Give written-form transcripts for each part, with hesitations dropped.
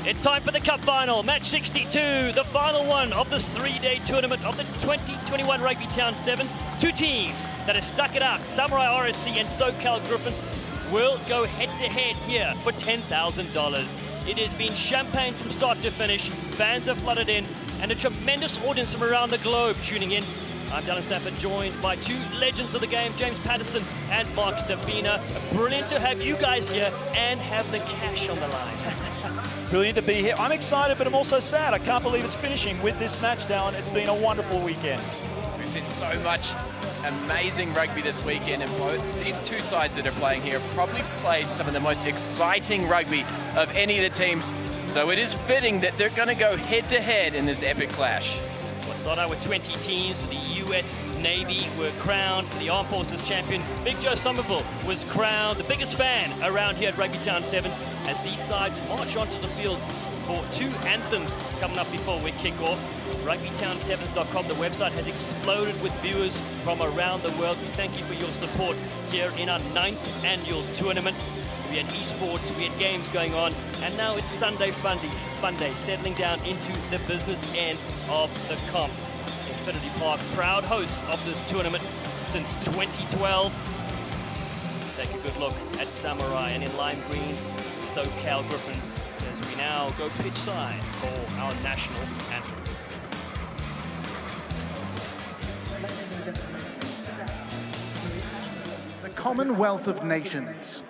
It's time for the Cup Final, match 62, the final one of this three-day tournament of the 2021 RugbyTown Sevens. Two teams that have stuck it out, Samurai RFC and SoCal Griffins, will go head-to-head here for $10,000. It has been champagne from start to finish, fans have flooded in, and a tremendous audience from around the globe tuning in. I'm Dylan Stafford, joined by two legends of the game, James Patterson and Mark Stavina. Brilliant to have you guys here and have the cash on the line. Brilliant to be here. I'm excited, but I'm also sad. I can't believe it's finishing with this match, Dallin. It's been a wonderful weekend. We've seen so much amazing rugby this weekend, and both these two sides that are playing here have probably played some of the most exciting rugby of any of the teams. So it is fitting that they're going to go head-to-head in this epic clash. We'll start out with 20 teams. The US Navy were crowned the Armed Forces champion. Big Joe Somerville was crowned the biggest fan around here at RugbyTown Sevens as these sides march onto the field for two anthems coming up before we kick off. RugbyTown7s.com, the website has exploded with viewers from around the world. We thank you for your support here in our 9th annual tournament. We had esports, we had games going on, and now it's Sunday fun day, settling down into the business end of the comp. Infinity Park, proud hosts of this tournament since 2012. Take a good look at Samurai, and in lime green, SoCal Griffins, as we now go pitch side for our national anthems. The Commonwealth of Nations.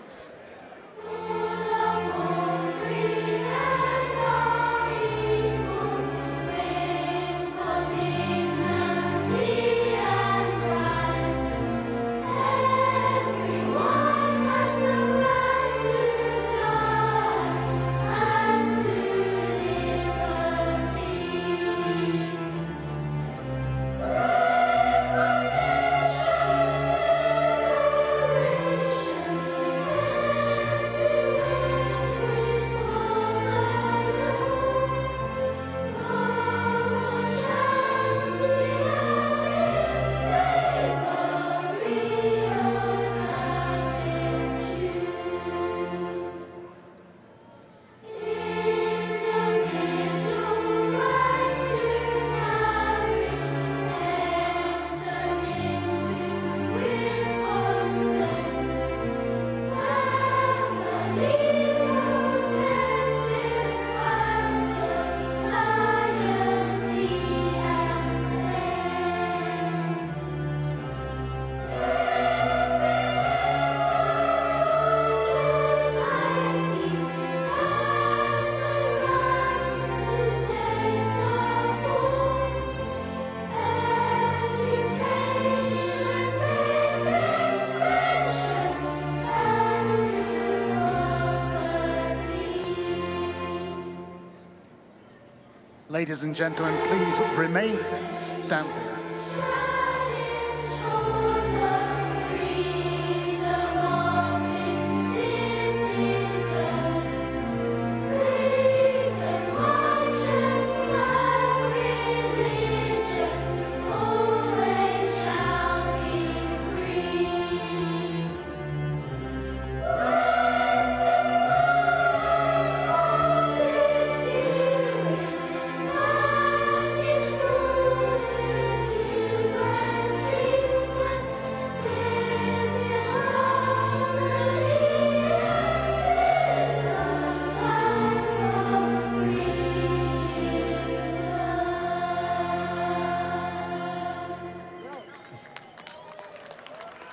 Ladies and gentlemen, please remain standing.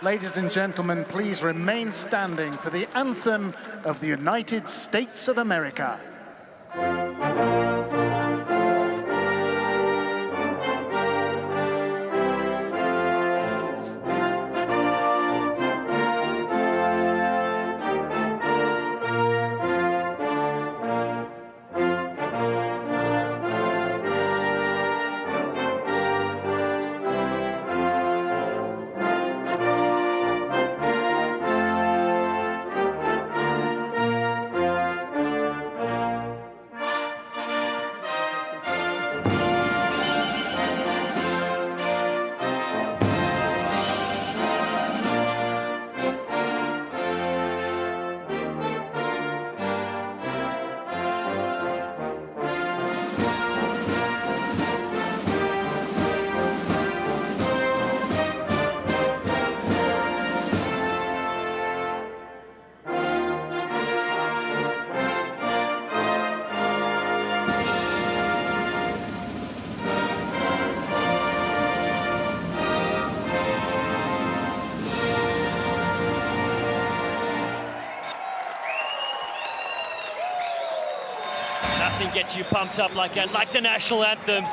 Ladies and gentlemen, please remain standing for the anthem of the United States of America. Nothing gets you pumped up like that, like the national anthems.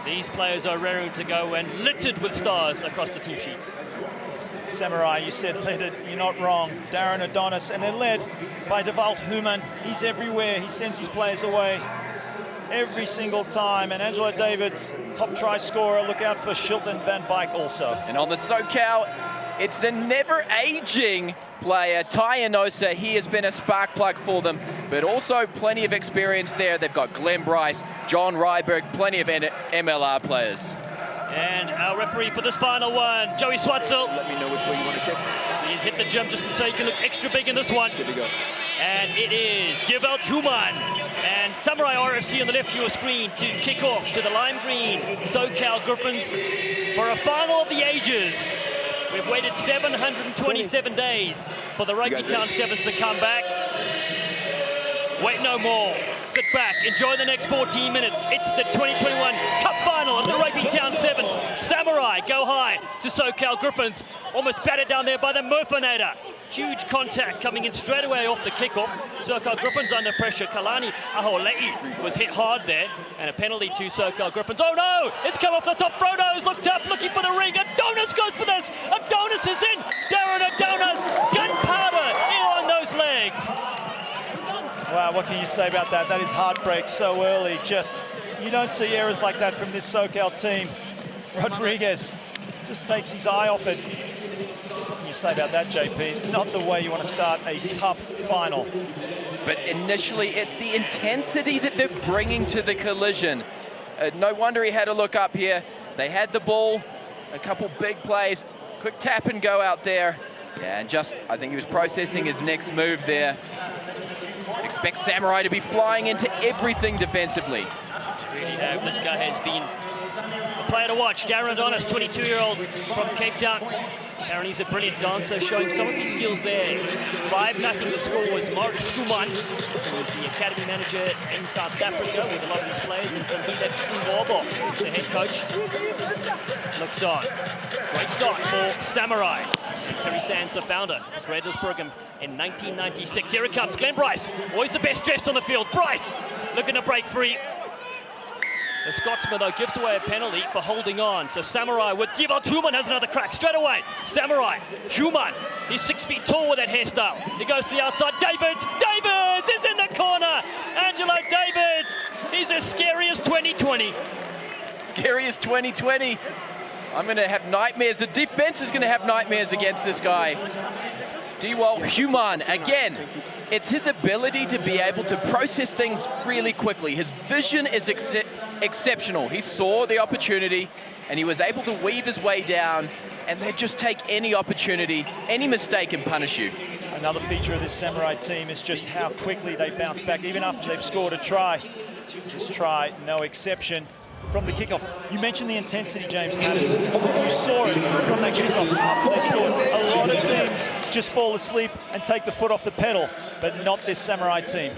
These players are raring to go and littered with stars across the team sheets. Samurai, you said littered, you're not wrong. Darren Adonis, and they're led by Devalt Human. He's everywhere, he sends his players away every single time. And Angelo Davids, top try scorer, look out for Shilton Van Wyk also. And on the SoCal, it's the never-aging player, Ty Enosa. He has been a spark plug for them, but also plenty of experience there. They've got Glenn Bryce, John Ryberg, plenty of MLR players. And our referee for this final one, Joey Swatzel. Let me know which way you want to kick. He's hit the gym just so he can look extra big in this one. Good to go. And it is Devalt Human and Samurai RFC on the left of your screen to kick off to the lime green SoCal Griffins for a final of the ages. We've waited 727 days for the RugbyTown Sevens to come back. Wait no more. Sit back, enjoy the next 14 minutes. It's the 2021 Cup Final of the RugbyTown Sevens. Samurai go high to SoCal Griffins. Almost battered down there by the Murfinator. Huge contact coming in straight away off the kickoff. SoCal Griffins under pressure. Kalani Aholei was hit hard there. And a penalty to SoCal Griffins. Oh no! It's come off the top. Frodo's looked up, looking for the ring. Adonis goes for this. Adonis is in. Darren Adonis. Gunpowder in on those legs. Wow, what can you say about that? That is heartbreak so early. Just, you don't see errors like that from this SoCal team. Rodriguez just takes his eye off it. What can you say about that, JP? Not the way you want to start a cup final. But initially, it's the intensity that they're bringing to the collision. No wonder he had to look up here. They had the ball, a couple big plays, quick tap and go out there. Yeah, and just, I think he was processing his next move there. Expect Samurai to be flying into everything defensively. Really have. This guy has been a player to watch. Darren Adonis, 22-year-old from Cape Town. Apparently he's a brilliant dancer, showing some of his skills there. 5-0 the score was Maurice Skuman, who was the academy manager in South Africa with a lot of his players, and Sandile Ngobo, the head coach, looks on. Great start for Samurai. And Terry Sands, the founder, of created this program in 1996. Here it comes, Glenn Bryce, always the best dressed on the field. Bryce looking to break free. The Scotsman, though, gives away a penalty for holding on. So Samurai with Devalt Human has another crack straight away. Samurai, Human, he's 6 feet tall with that hairstyle. He goes to the outside. Davids is in the corner. Angelo Davids, he's as scary as 2020. Scary as 2020. I'm going to have nightmares. The defense is going to have nightmares against this guy. Devalt Human, again, it's his ability to be able to process things really quickly. His vision is exceptional. He saw the opportunity and he was able to weave his way down, and they just take any opportunity, any mistake and punish you. Another feature of this Samurai team is just how quickly they bounce back, even after they've scored a try. This try, no exception. From the kickoff, you mentioned the intensity, James Patterson. You saw it from that kickoff after they scored. A lot of teams just fall asleep and take the foot off the pedal, but not this Samurai team.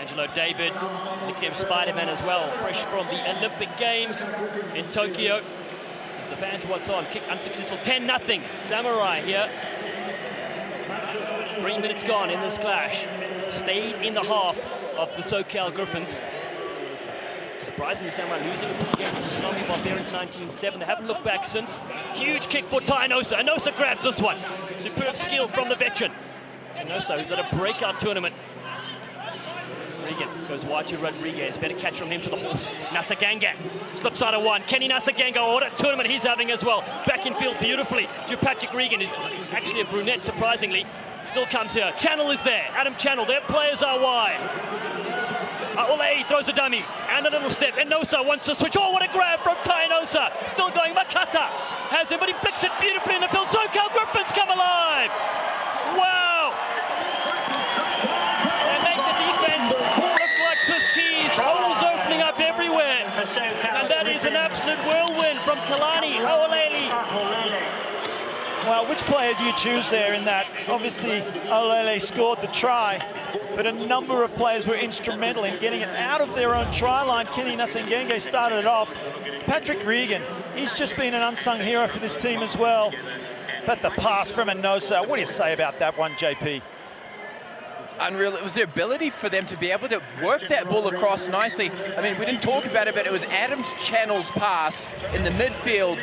Angelo Davids, nicknamed Spider-Man as well, fresh from the Olympic Games in Tokyo. He's the fan to what's on. Kick unsuccessful, 10-0. Samurai here. 3 minutes gone in this clash. Stayed in the half of the SoCal Griffins. Surprisingly, Samurai losing against the Tsunami Barbarians 19-7. They haven't looked back since. Huge kick for Ty Enosa. Enosa grabs this one. Superb skill from the veteran. Enosa, who's at a breakout tournament. Regan goes wide to Rodriguez. Better catch from him to the horse. Nasaganga slips out of one. Kenny Nasaganga, what a tournament he's having as well. Back in field beautifully. To Patrick Regan, is actually a brunette, surprisingly. Still comes here. Channel is there. Adam Channel. Their players are wide. Ole throws a dummy and a little step. Enosa wants to switch. Oh, what a grab from Ty Enosa. Still going. Makata has him, but he flicks it beautifully in the field. SoCal Griffins come alive. Wow. They make the defense look like Swiss cheese. Holes opening up everywhere. And that is an absolute whirlwind from Kalani Aholeli. Well, which player do you choose there in that? Obviously, Olele scored the try, but a number of players were instrumental in getting it out of their own try line. Kenny Nasangenge started it off. Patrick Regan, he's just been an unsung hero for this team as well. But the pass from Enosa, what do you say about that one, JP? It's unreal. It was their ability for them to be able to work that ball across nicely. I mean, we didn't talk about it, but it was Adam's Channel's pass in the midfield,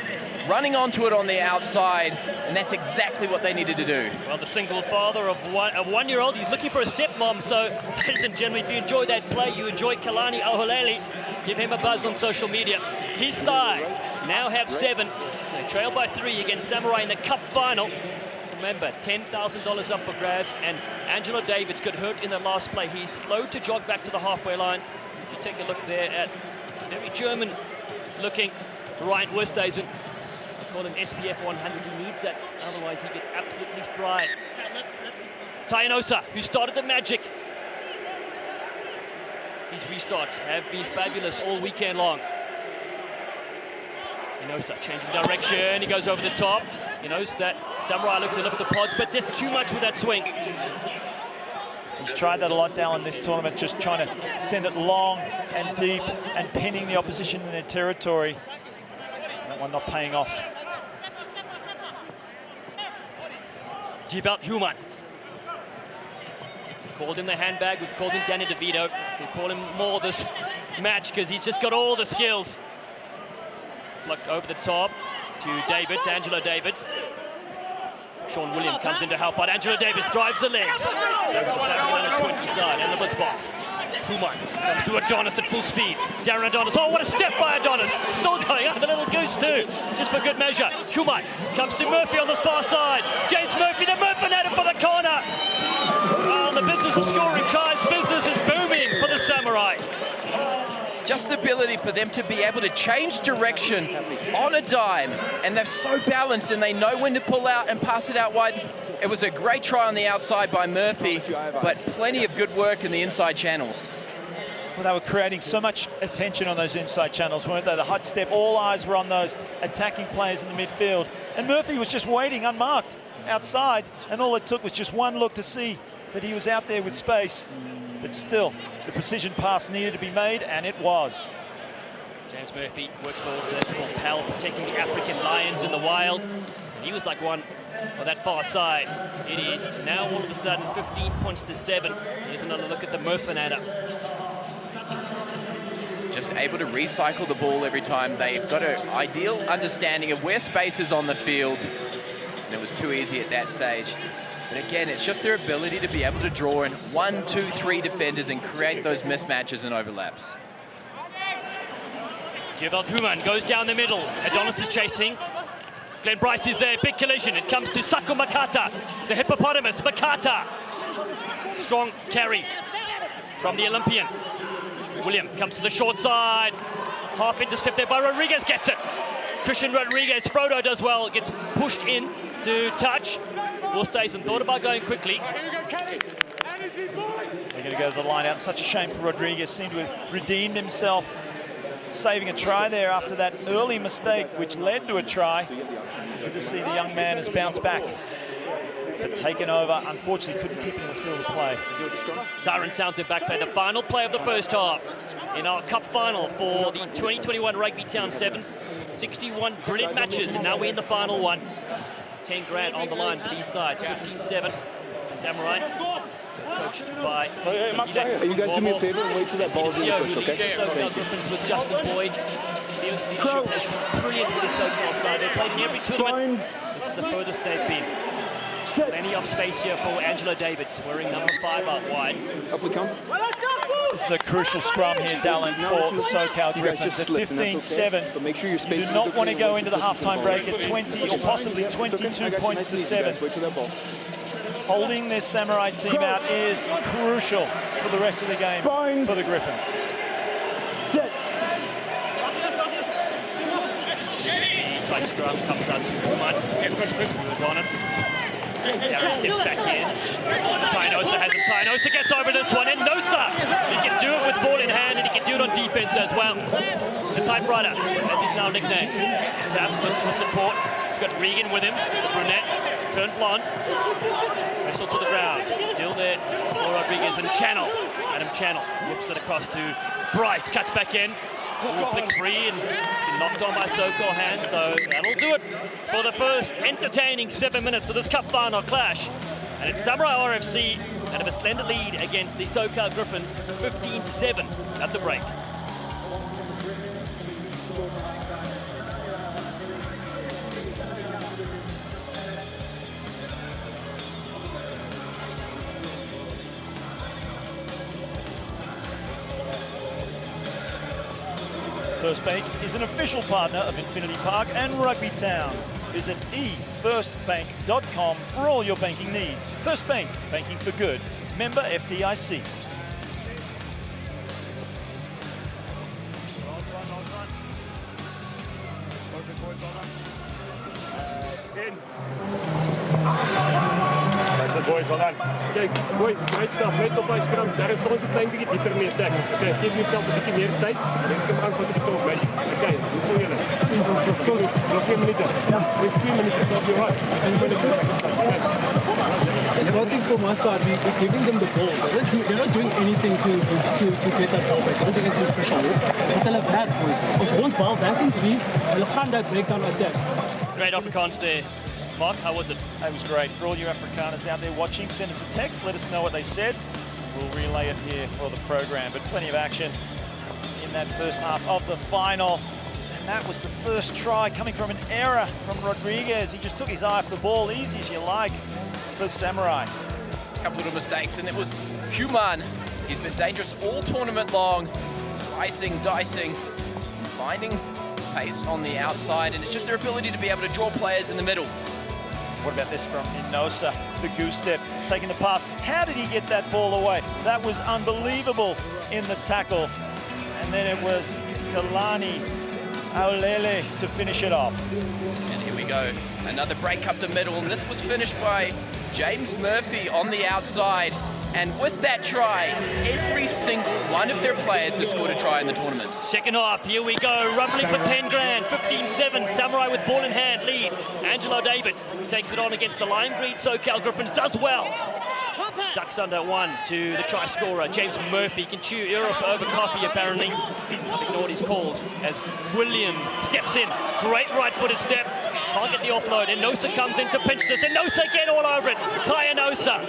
running onto it on the outside, and that's exactly what they needed to do. Well, the single father of a one-year-old, he's looking for a stepmom, so ladies and gentlemen, if you enjoyed that play, you enjoyed Kalani Oholele, give him a buzz on social media. His side now have 7. They trail by 3 against Samurai in the cup final. Remember, $10,000 up for grabs, and Angelo Davids got hurt in the last play. He's slow to jog back to the halfway line. If you take a look there at very German-looking Ryan Westhuizen. They call him SPF 100. He needs that, otherwise he gets absolutely fried. Tainosa, who started the magic. His restarts have been fabulous all weekend long. Inosa changing direction, he goes over the top. He knows that Samurai look to lift the pods, but there's too much with that swing. He's tried that a lot, Dal, in this tournament, just trying to send it long and deep and pinning the opposition in their territory. That one not paying off. Jibelt Human. We've called him the handbag, we've called him Danny DeVito. We'll call him more this match because he's just got all the skills. Flick over the top to Davids, Angelo Davids. Sean William comes in to help out. Angelo Davids drives the legs. Over the Sabercat 20 side and the Blitzboks. Human comes to Adonis at full speed. Darren Adonis, oh what a step by Adonis. Still going up, the little goose too, just for good measure. Human comes to Murphy on this far side. James Murphy, the Murphy at him for the corner. Oh, the business of scoring tries, business is booming for the Samurai. Just the ability for them to be able to change direction on a dime, and they're so balanced and they know when to pull out and pass it out wide. It was a great try on the outside by Murphy, but plenty of good work in the inside channels. Well, they were creating so much attention on those inside channels, weren't they? The hot step, all eyes were on those attacking players in the midfield. And Murphy was just waiting unmarked outside, and all it took was just one look to see that he was out there with space. But still, the precision pass needed to be made, and it was. James Murphy works for the Pal, protecting the African lions in the wild. He was like one on that far side. It is now all of a sudden 15 points to 7. Here's another look at the Murfanada. Just able to recycle the ball every time. They've got an ideal understanding of where space is on the field. And it was too easy at that stage. But again, it's just their ability to be able to draw in 1, 2, 3 defenders and create those mismatches and overlaps. Jibelt Human goes down the middle. Adonis is chasing. Glenn Bryce is there, big collision. It comes to Saku Makata, the hippopotamus, Makata. Strong carry from the Olympian. William comes to the short side. Half intercepted by Rodriguez, gets it. Christian Rodriguez, Frodo does well, gets pushed in to touch. Westhuizen thought about going quickly. They're going to go to the line out. Such a shame for Rodriguez. Seemed to have redeemed himself, saving a try there after that early mistake, which led to a try. Good to see the young man has bounced back. But taken over, unfortunately couldn't keep it in the field of play. Siren sounds it back play, the final play of the first half in our cup final for the 2021 RugbyTown Sevens. 61 brilliant matches, and now we're in the final one. 10 grand on the line for these sides, 15-7. Samurai, coached by... Hey, you guys do me a favor and wait till that ball's in the push, okay? The SoCal Griffins with Justin Boyd. Seals leadership is brilliant for the SoCal side. They've played in every tournament. This is the furthest they've been. Plenty of space here for Angelo Davids, wearing number 5 out wide. Up we come. This is a crucial scrum here, Dallin, for the SoCal Griffins at 15-7. But make sure your space do not want to go into the halftime break at 20 or possibly 22 points to 7. Holding this Samurai team out is crucial for the rest of the game for the Griffins. Set. Tight scrum comes out to Kuman. Adonis. Darren steps back in. Tainosa has him. Tainosa gets over this one. And Nosa, he can do it with ball in hand, and he can do it on defense as well. The typewriter, as he's now nicknamed. Taps looks for support. He's got Regan with him, the brunette, turned blonde. Wrestle to the ground. Still there for Rodriguez and Channel. Adam Channel whips it across to Bryce. Cuts back in. Ooh, flicks free and knocked on by SoCal hand, so that'll do it for the first entertaining 7 minutes of this cup final clash. And it's Samurai RFC and have a slender lead against the SoCal Griffins, 15-7 at the break. First Bank is an official partner of Infinity Park and RugbyTown. Visit efirstbank.com for all your banking needs. First Bank, banking for good. Member FDIC. Boys, well done. Kijk, boys, great stuff. Net op my scrums. Daar is ons een klein beetje dieper mee attack. Okay, geef jezelf een beetje meer tijd. Denk ik hem aan voor de tof, weet je. Okay, hoe voel je het? Sorry, nog 2 minuten. Wees 2 minuten, stop your heart. En je bent er goed. It's working from our side. We're giving them the ball. They're not doing anything to get that ball back. They're not doing anything special. What they'll have had, boys. Of ons bal back in threes, we'll gaan that breakdown attack. Great Afrikaans there. Mark, how was it? It was great. For all you Afrikaners out there watching, send us a text, let us know what they said. We'll relay it here for the program. But plenty of action in that first half of the final. And that was the first try coming from an error from Rodriguez. He just took his eye off the ball, easy as you like, for Samurai. A couple little mistakes, and it was Human. He's been dangerous all tournament long, slicing, dicing, and finding pace on the outside, and it's just their ability to be able to draw players in the middle. What about this from Inosa, the goose step, taking the pass. How did he get that ball away? That was unbelievable in the tackle. And then it was Kalani Aulele to finish it off. And here we go, another break up the middle, and this was finished by James Murphy on the outside. And with that try, every single one of their players has scored a try in the tournament. Second half, here we go, rumbling for 10 grand, 15-7, Samurai with ball in hand lead. Angelo Davids takes it on against the Lime Green SoCal Griffins, does well. Ducks under one to the try scorer, James Murphy. Can chew ear off over coffee, apparently. Ignored his calls as William steps in. Great right-footed step. Can't get the offload. Inosa comes in to pinch this. Inosa again all over it. Ty Inosa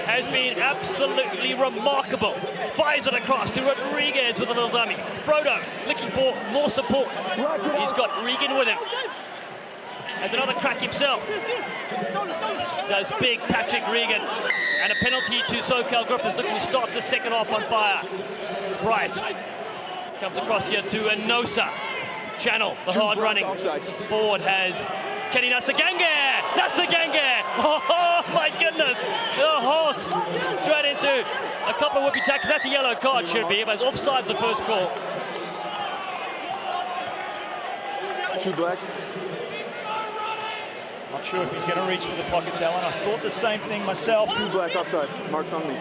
has been absolutely remarkable. Fires it across to Rodriguez with a little dummy. Frodo looking for more support. He's got Regan with him. Has another crack himself. Does big Patrick Regan. And a penalty to SoCal Griffins looking to start the second half on fire. Bryce comes across here to Inosa. Channel, the hard running. Forward has Kenny Nasagange! Nasagange! Oh my goodness! The horse straight into a couple of whoopie tackles. That's a yellow card, should be, but it's offside the first call. 2 black. Not sure if he's going to reach for the pocket, Dallin. I thought the same thing myself. 2 black offside. Marks on me.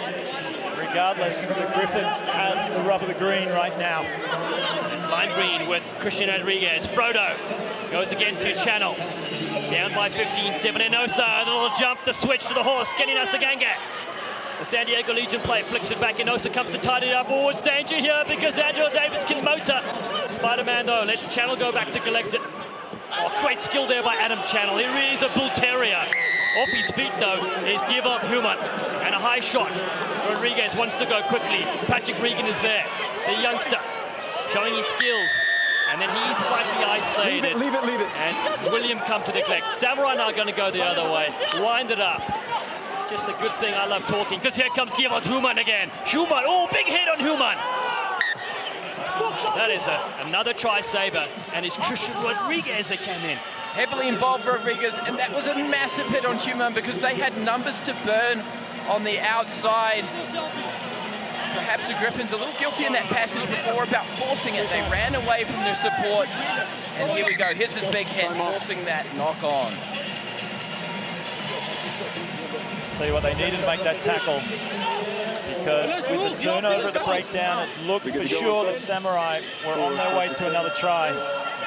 Regardless, the Griffins have the rub of the green right now. It's lime green with Christian Rodriguez. Frodo goes again to Channel. Down by 15-7. Inosa, the little jump, the switch to the horse. Kenny Nasagange. The San Diego Legion player flicks it back. Inosa comes to tidy it up. Oh, it's danger here because Angelo Davids can motor. Spider-Man, though, lets Channel go back to collect it. Oh, great skill there by Adam Channel. He really is a bull terrier. Off his feet, though, is Divock Human. And a high shot. Rodriguez wants to go quickly. Patrick Regan is there. The youngster showing his skills. And then he's slightly isolated. Leave it. And William comes to neglect. Samurai now going to go the other way. Wind it up. Just a good thing I love talking, because here comes Divock Human again. Human, oh, big hit on Human. That is another try saver, and it's Christian Rodriguez that came in. Heavily involved Rodriguez, and that was a massive hit on Human because they had numbers to burn on the outside. Perhaps the Griffins a little guilty in that passage before about forcing it. They ran away from their support, and here we go. Here's this big hit, forcing that knock on. Tell you what, they needed to make that tackle, because with the turnover at the breakdown, it looked for sure that Samurai were on their way to another try.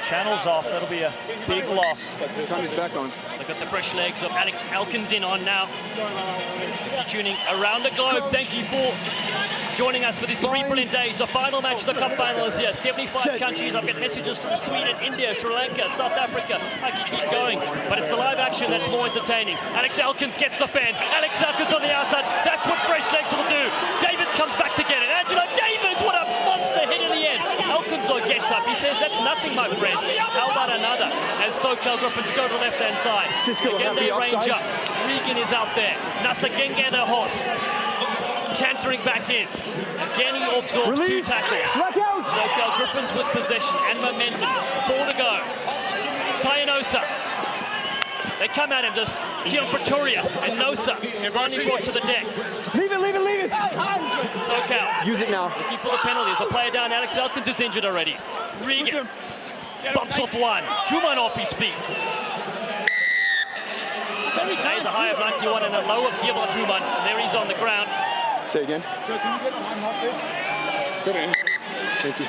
Channel's off, that'll be a big loss. Tommy's back on. Look at the fresh legs of Alex Elkins in on now. If you're tuning around the globe, thank you for joining us for these 3 brilliant days. The final match of the cup final is here. 75 countries. I've got messages from Sweden, India, Sri Lanka, South Africa. I can keep going, but it's the live action that's more entertaining. Alex Elkins gets the fan. Alex Elkins on the outside. That's what fresh legs will do. Davids comes back to get it. Angelo Davids, what a monster hit in the end. Elkins gets up. He says, that's nothing, my friend. How about another? As SoCal Griffins go to the left-hand side. Again, they range up. Regan is out there. Nasagenge, the horse. Cantering back in. Again, he absorbs 2 tackles. SoCal Griffins with possession and momentum. 4 to go. Nosa. They come at him, just Tion Pretorius and Nosa. Finally brought to the deck. Leave it! SoCal. Use it now. Looking for the penalty. There's a player down. Alex Elkins is injured already. Regan bumps off one. Human off his feet. There's a high of 91 and a low of DBlock Human. There he's on the ground. Say again. So can you get time out there? Thank you.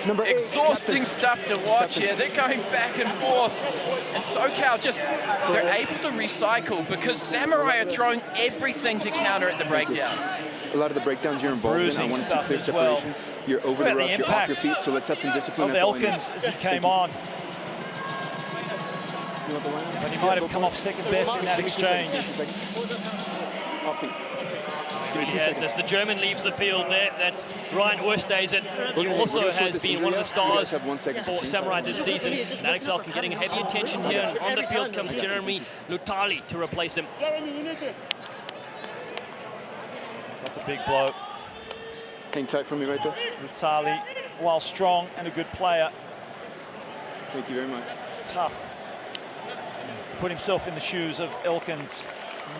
Number 8, Exhausting stuff to watch here. They're going back and forth. And SoCal they're able to recycle because Samurai are throwing everything to counter at the breakdown. A lot of the breakdowns you're involved in, I want to see clear separation. You're over the rough, you're off your feet, so let's have some discipline. Of Elkins as he came on. But he might have come off second best in that exchange. Yes, as the German leaves the field there, that's Ryan Oosthuizen. He also has been one of the stars for Samurai this season. Alex Elkins getting heavy attention here, and on the field comes Jeremy Lutali to replace him. That's a big blow. Hang tight for me right there. Lutali, while strong and a good player, Thank you very much. tough to put himself in the shoes of Elkins.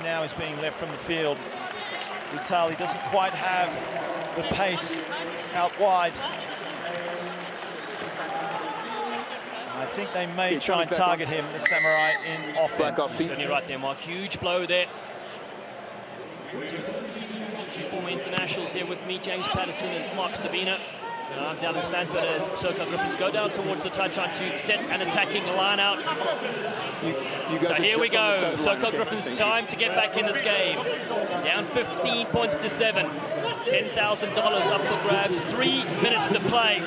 Now he's being left from the field. Lutali doesn't quite have the pace out wide. I think they may try and target him, the Samurai, in offense. Certainly right there, Mark. Huge blow there. 2 former internationals here with me, James Patterson and Mark Stabina. And I'm down in Stanford as SoCal Griffins go down towards the touchline to set an attacking line out. So here we go. SoCal Griffins time to get back in this game. Down 15 points to 7. $10,000 up for grabs. 3 minutes to play. Go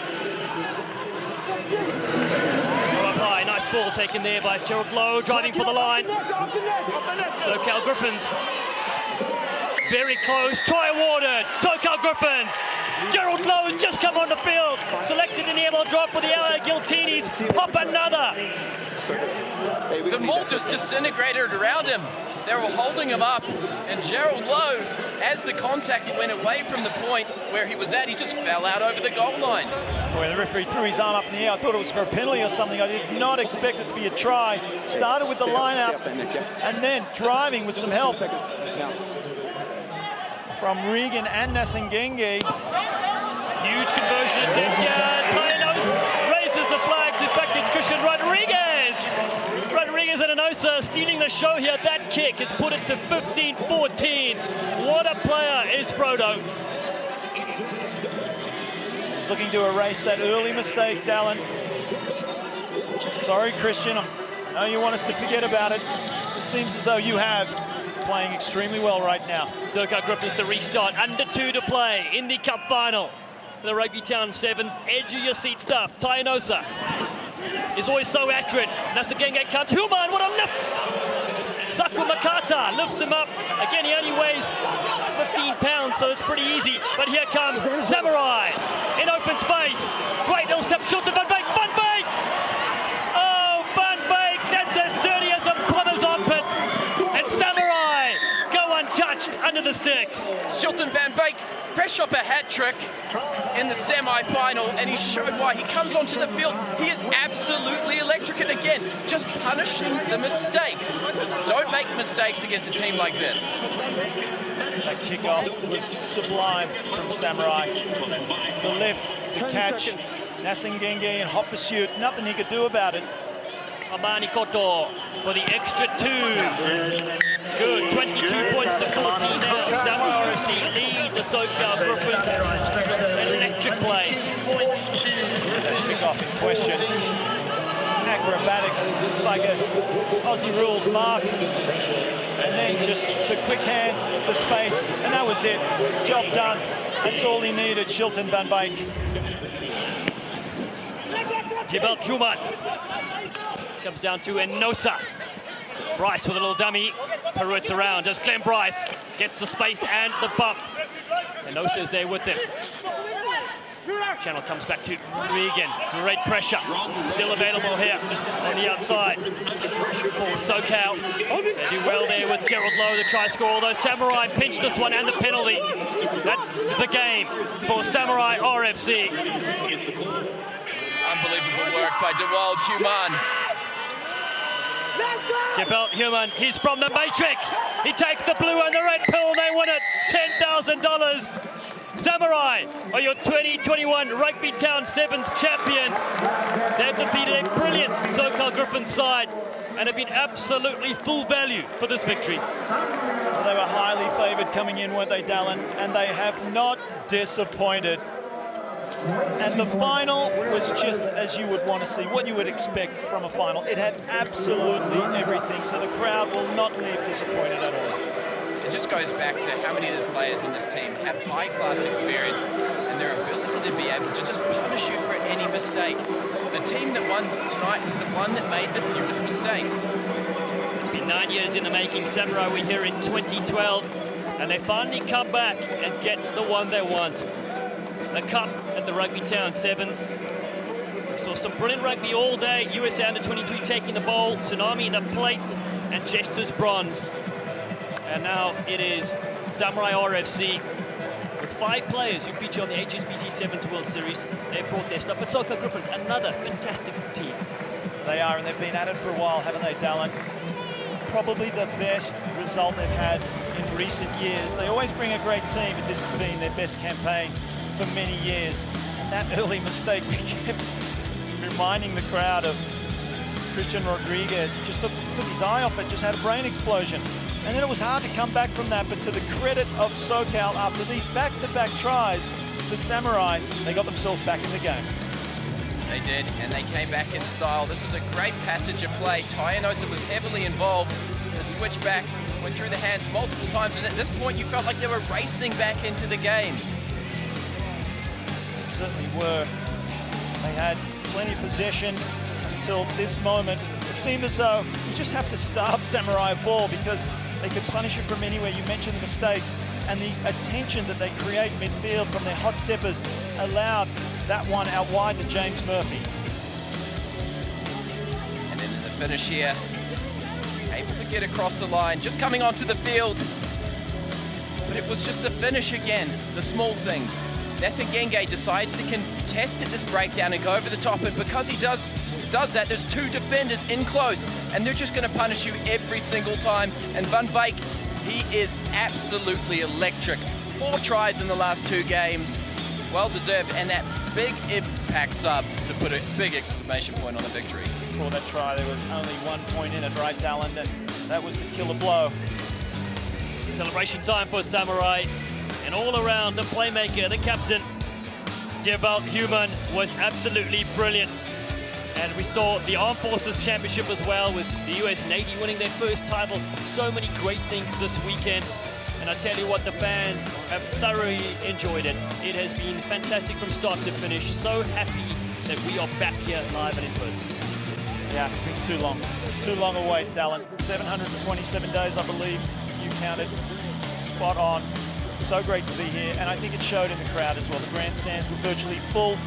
up high. Nice ball taken there by Gerald Lowe, driving for the line. SoCal Griffins. Very close. Try awarded. SoCal Griffins. Gerald Lowe has just come on the field. Selected in the airball drop for the LA Giltinis. Pop another. The maul just disintegrated around him. They were holding him up, and Gerald Lowe, as the contact, he went away from the point where he was at. He just fell out over the goal line. When the referee threw his arm up in the air, I thought it was for a penalty or something. I did not expect it to be a try. Started with the line up, and then driving with some help from Regan and Nasagenge. Huge conversion attempt. Tainos raises the flags. In fact, it's Christian Rodriguez. Rodriguez and Anosa stealing the show here. That kick has put it to 15-14. What a player is Frodo. He's looking to erase that early mistake, Dallin. Sorry, Christian. I know you want us to forget about it. It seems as though you have. Playing extremely well right now. SoCal Griffins to restart. Under 2 to play in the cup final. The RugbyTown Sevens. Edge of your seat stuff. Tainosa is always so accurate. Nasagenge comes. Human, what a lift! Saku Makata lifts him up. Again, he only weighs 15 pounds, so it's pretty easy. But here comes Samurai in open space. Great little step short to Van Beek. Van Beek! Oh, Van Beek! That's as dirty as a plumber's armpit. And Samurai go untouched under the sticks. Shilton Van Beek, fresh off a hat trick in the semi-final, and he showed why. He comes onto the field, he is absolutely electric, and again, just punishing the mistakes. Don't make mistakes against a team like this. That kickoff was sublime from Samurai. The lift, the catch, Nasagenge in hot pursuit, nothing he could do about it. Amani Koto for the extra 2. Good, 22 points to 14 now. Samurai RFC lead the SoCal Griffins. Electric play. That kickoff in question. Acrobatics, it's like a Aussie rules mark. and then just the quick hands, the space, and that was it. Job done. That's all he needed, Shilton van Wyk. DBlock Human comes down to Enosa. Bryce with a little dummy, pirouettes around, does Glenn Bryce, gets the space and the bump. Enosa is there with him. Channel comes back to Regan, great pressure, still available here on the outside. For SoCal, they do well there with Gerald Lowe, the try score, although Samurai pinched this one and the penalty. That's the game for Samurai RFC. Unbelievable work by DeWald Human. DeWald Human, he's from the Matrix. He takes the blue and the red pill, they win it, $10,000. Samurai are your 2021 RugbyTown Sevens champions. They've defeated a brilliant SoCal Griffins side and have been absolutely full value for this victory. Well, they were highly favoured coming in, weren't they, Dallin? And they have not disappointed. And the final was just as you would want to see, what you would expect from a final. It had absolutely everything, so the crowd will not leave disappointed at all. It just goes back to how many of the players in this team have high-class experience and their ability to be able to just punish you for any mistake. The team that won tonight was the one that made the fewest mistakes. It's been 9 years in the making. Samurai were here in 2012, and they finally come back and get the one they want. The cup at the RugbyTown Sevens. We saw some brilliant rugby all day. USA Under-23 taking the bowl, Tsunami the plate, and Jesters bronze. And now it is Samurai RFC with 5 players who feature on the HSBC Sevens World Series. They've brought their stuff. But SoCal Griffins, another fantastic team. They are, and they've been at it for a while, haven't they, Dallin? Probably the best result they've had in recent years. They always bring a great team, but this has been their best campaign for many years. And that early mistake, we kept reminding the crowd of Christian Rodriguez. He just took his eye off it, just had a brain explosion. And then it was hard to come back from that, but to the credit of SoCal, after these back-to-back tries for Samurai, they got themselves back in the game. They did, and they came back in style. This was a great passage of play. Enosa was heavily involved. The switchback went through the hands multiple times, and at this point you felt like they were racing back into the game. They certainly were. They had plenty of possession until this moment. It seemed as though you just have to starve Samurai a ball because they could punish it from anywhere. You mentioned the mistakes and the attention that they create midfield from their hot steppers allowed that one out wide to James Murphy. And then in the finish here, able to get across the line, just coming onto the field. But it was just the finish again, the small things. Nessa Genge decides to contest at this breakdown and go over the top, and because he does that, there's 2 defenders in close, and they're just going to punish you every single time. And Van Wyk, he is absolutely electric. 4 tries in the last 2 games. Well deserved, and that big impact sub to put a big exclamation point on the victory. Before that try, there was only 1 point in it, right, Dallin? That was the killer blow. Celebration time for Samurai. And all around, the playmaker, the captain, DeWald Human, was absolutely brilliant. And we saw the Armed Forces Championship as well, with the US Navy winning their first title. So many great things this weekend. And I tell you what, the fans have thoroughly enjoyed it. It has been fantastic from start to finish. So happy that we are back here live and in person. Yeah, it's been too long a wait, Dallin. 727 days, I believe you counted. Spot on. So great to be here, and I think it showed in the crowd as well. The grandstands were virtually full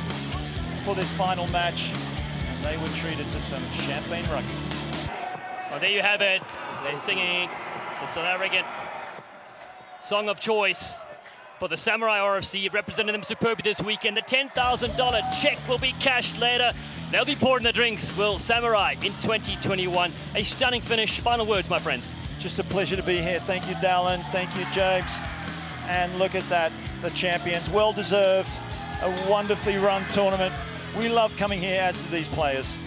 for this final match, and they were treated to some champagne rugby. Well, there you have it. They're singing the South African song of choice for the Samurai RFC, representing them superbly this weekend. The $10,000 check will be cashed later. They'll be pouring the drinks, will Samurai, in 2021. A stunning finish. Final words, my friends. Just a pleasure to be here. Thank you, Dallin. Thank you, James. And look at that, the champions, well deserved, a wonderfully run tournament. We love coming here, adds to these players.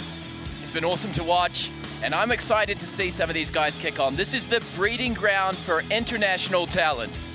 It's been awesome to watch, and I'm excited to see some of these guys kick on. This is the breeding ground for international talent.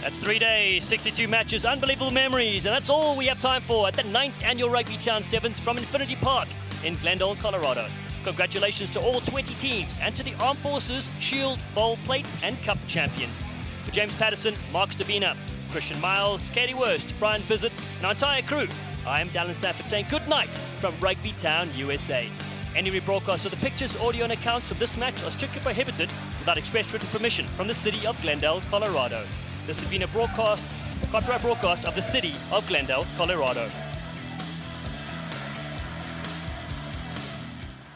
That's 3 days, 62 matches, unbelievable memories, and that's all we have time for at the 9th Annual RugbyTown Sevens from Infinity Park in Glendale, Colorado. Congratulations to all 20 teams and to the Armed Forces, Shield, Bowl, Plate and Cup champions. For James Patterson, Mark Stavina, Christian Miles, Katie Wurst, Brian Visit, and our entire crew, I am Dallin Stafford saying good night from RugbyTown, USA. Any rebroadcast of the pictures, audio and accounts of this match are strictly prohibited without express written permission from the City of Glendale, Colorado. This has been a copyright broadcast of the City of Glendale, Colorado.